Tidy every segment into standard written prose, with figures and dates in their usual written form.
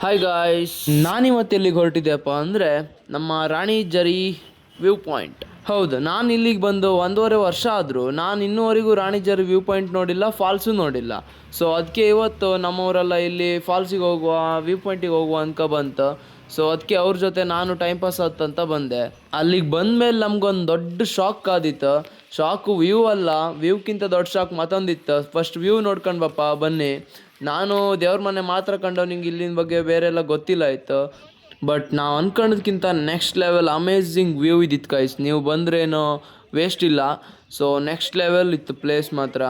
Hi guys, ನಾನಿವತ್ತು ಎಲ್ಲಿಗೆ ಹೊರಟಿದ್ದೆಪ್ಪ ಅಂದರೆ ನಮ್ಮ ರಾಣಿ ಜರಿ ವ್ಯೂ ಪಾಯಿಂಟ್. ಹೌದು, ನಾನು ಇಲ್ಲಿಗೆ ಬಂದು 1.5 ವರ್ಷ ಆದರೂ ನಾನು ಇನ್ನೂವರೆಗೂ ರಾಣಿ ಜರಿ ವ್ಯೂ ಪಾಯಿಂಟ್ ನೋಡಿಲ್ಲ, ಫಾಲ್ಸು ನೋಡಿಲ್ಲ. ಸೊ ಅದಕ್ಕೆ ಇವತ್ತು ನಮ್ಮವರೆಲ್ಲ ಇಲ್ಲಿ ಫಾಲ್ಸಿಗೆ ಹೋಗುವ, ವ್ಯೂ ಪಾಯಿಂಟಿಗೆ ಹೋಗುವ ಅನ್ಕ ಬಂತು. ಸೊ ಅದಕ್ಕೆ ಅವ್ರ ಜೊತೆ ನಾನು ಟೈಮ್ ಪಾಸ್ ಆತಂತ ಬಂದೆ. ಅಲ್ಲಿಗೆ ಬಂದಮೇಲೆ ನಮ್ಗೊಂದು ದೊಡ್ಡ ಶಾಕ್ ಆದಿತ್ತು. ಶಾಕು ವ್ಯೂ ಅಲ್ಲ, ವ್ಯೂಕ್ಕಿಂತ ದೊಡ್ಡ ಶಾಕ್ ಮತ್ತೊಂದಿತ್ತು. ಫಸ್ಟ್ ವ್ಯೂ ನೋಡ್ಕೊಂಡು ಬಪ್ಪ ಬನ್ನಿ. ನಾನು ದೇವ್ರ ಮನೆ ಮಾತ್ರ ಕಂಡು ನಿಂಗೆ ಇಲ್ಲಿನ ಬಗ್ಗೆ ಬೇರೆ ಎಲ್ಲ ಗೊತ್ತಿಲ್ಲ ಇತ್ತು. ಬಟ್ ನಾವು ಅಂದ್ಕೊಂಡದ್ಕಿಂತ ನೆಕ್ಸ್ಟ್ ಲೆವೆಲ್ ಅಮೇಝಿಂಗ್ ವ್ಯೂ ಇದ್ದಿತ್ತು ಗೈಸ್. ನೀವು ಬಂದ್ರೇನೋ ವೇಸ್ಟ್ ಇಲ್ಲ. ಸೊ ನೆಕ್ಸ್ಟ್ ಲೆವೆಲ್ ಇತ್ತು ಪ್ಲೇಸ್ ಮಾತ್ರ.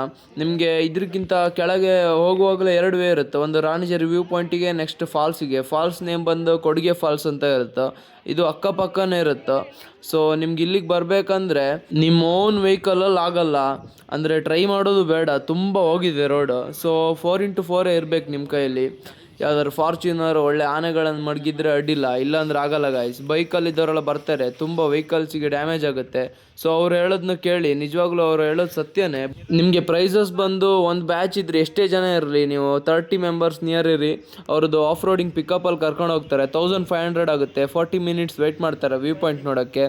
ನಿಮಗೆ ಇದ್ರಕ್ಕಿಂತ ಕೆಳಗೆ ಹೋಗುವಾಗಲೇ 2 ವೇ ಇರುತ್ತೆ. ಒಂದು ರಾಣಿಜರಿ ವ್ಯೂ ಪಾಯಿಂಟಿಗೆ, ನೆಕ್ಸ್ಟ್ ಫಾಲ್ಸಿಗೆ. ಫಾಲ್ಸ್ ನೇಮ್ ಬಂದು ಕೊಡಿಗೆ ಫಾಲ್ಸ್ ಅಂತ ಇರುತ್ತೆ. ಇದು ಅಕ್ಕಪಕ್ಕನೇ ಇರುತ್ತೆ. ಸೊ ನಿಮ್ಗೆ ಇಲ್ಲಿಗೆ ಬರಬೇಕಂದ್ರೆ ನಿಮ್ಮ ಓನ್ ವೆಹಿಕಲಲ್ಲಿ ಆಗಲ್ಲ, ಅಂದರೆ ಟ್ರೈ ಮಾಡೋದು ಬೇಡ, ತುಂಬ ಹೋಗಿದೆ ರೋಡು. ಸೊ 4x4 ಇರಬೇಕು ನಿಮ್ಮ ಕೈಯಲ್ಲಿ. ಯಾವ್ದಾದ್ರು ಫಾರ್ಚುನರ್ ಒಳ್ಳೆ ಆನೆಗಳನ್ನು ಮಡಗಿದ್ರೆ ಅಡ್ಡಿಲ್ಲ, ಇಲ್ಲಾಂದ್ರೆ ಆಗಲ್ಲ ಗಾಯ್ಸ್. ಬೈಕಲ್ಲಿದ್ದವರೆಲ್ಲ ಬರ್ತಾರೆ, ತುಂಬ ವೆಹಿಕಲ್ಸಿಗೆ ಡ್ಯಾಮೇಜ್ ಆಗುತ್ತೆ. ಸೊ ಅವ್ರು ಹೇಳೋದನ್ನ ಕೇಳಿ, ನಿಜವಾಗ್ಲೂ ಅವ್ರು ಹೇಳೋದು ಸತ್ಯನೇ. ನಿಮಗೆ ಪ್ರೈಸಸ್ ಬಂದು ಒಂದು ಬ್ಯಾಚ್ ಇದ್ರೆ ಎಷ್ಟೇ ಜನ ಇರಲಿ, ನೀವು 30 ಮೆಂಬರ್ಸ್ ನಿಯರ್ ಇರಿ, ಅವ್ರದ್ದು ಆಫ್ ರೋಡಿಂಗ್ ಪಿಕಪ್ಪಲ್ಲಿ ಕರ್ಕೊಂಡು ಹೋಗ್ತಾರೆ. 1500 ಆಗುತ್ತೆ. 40 ಮಿನಿಟ್ಸ್ ವೆಯ್ಟ್ ಮಾಡ್ತಾರೆ ವ್ಯೂ ಪಾಯಿಂಟ್ ನೋಡೋಕ್ಕೆ.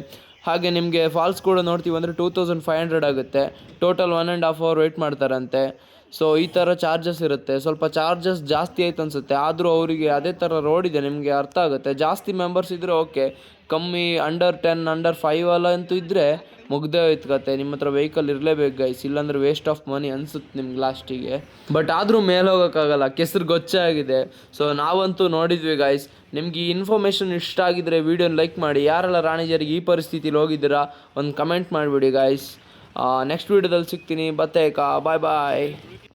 ಹಾಗೆ ನಿಮಗೆ ಫಾಲ್ಸ್ ಕೂಡ ನೋಡ್ತೀವಿ ಅಂದರೆ 2500 ಆಗುತ್ತೆ. ಟೋಟಲ್ 1.5 ಅವರ್ ವೆಯ್ಟ್ ಮಾಡ್ತಾರಂತೆ. ಸೊ ಈ ಥರ ಚಾರ್ಜಸ್ ಇರುತ್ತೆ. ಸ್ವಲ್ಪ ಚಾರ್ಜಸ್ ಜಾಸ್ತಿ ಆಯ್ತು ಅನಿಸುತ್ತೆ, ಆದರೂ ಅವರಿಗೆ ಅದೇ ಥರ ರೋಡ್ ಇದೆ, ನಿಮಗೆ ಅರ್ಥ ಆಗುತ್ತೆ. ಜಾಸ್ತಿ ಮೆಂಬರ್ಸ್ ಇದ್ದರೆ ಓಕೆ, ಕಮ್ಮಿ ಅಂಡರ್ 10 ಅಂಡರ್ 5 ಅಲ್ಲ ಅಂತೂ ಇದ್ದರೆ ಮುಗ್ದೇ ಹೋಯ್ತು ಕತೆ. ನಿಮ್ಮ ಹತ್ರ ವೆಹಿಕಲ್ ಇರಲೇಬೇಕು ಗೈಸ್, ಇಲ್ಲಾಂದ್ರೆ ವೇಸ್ಟ್ ಆಫ್ ಮನಿ ಅನಿಸುತ್ತೆ ನಿಮ್ಗೆ ಲಾಸ್ಟಿಗೆ. ಬಟ್ ಆದರೂ ಮೇಲೆ ಹೋಗೋಕ್ಕಾಗಲ್ಲ, ಕೆಸರು ಗೊಚ್ಚೆ ಆಗಿದೆ. ಸೊ ನಾವಂತೂ ನೋಡಿದ್ವಿ ಗೈಸ್. ನಿಮ್ಗೆ ಈ ಇನ್ಫಾರ್ಮೇಷನ್ ಇಷ್ಟ ಆಗಿದ್ರೆ ವೀಡಿಯೋನ ಲೈಕ್ ಮಾಡಿ. ಯಾರೆಲ್ಲ ರಾಣಿಜರಿಗೆ ಈ ಪರಿಸ್ಥಿತಿಲಿ ಹೋಗಿದ್ದೀರಾ ಒಂದು ಕಮೆಂಟ್ ಮಾಡಿಬಿಡಿ ಗೈಸ್. ನೆಕ್ಸ್ಟ್ ವೀಡಿಯೋದಲ್ಲಿ ಸಿಗ್ತೀನಿ. ಬತ್ತೇಕಾ, ಬಾಯ್ ಬಾಯ್.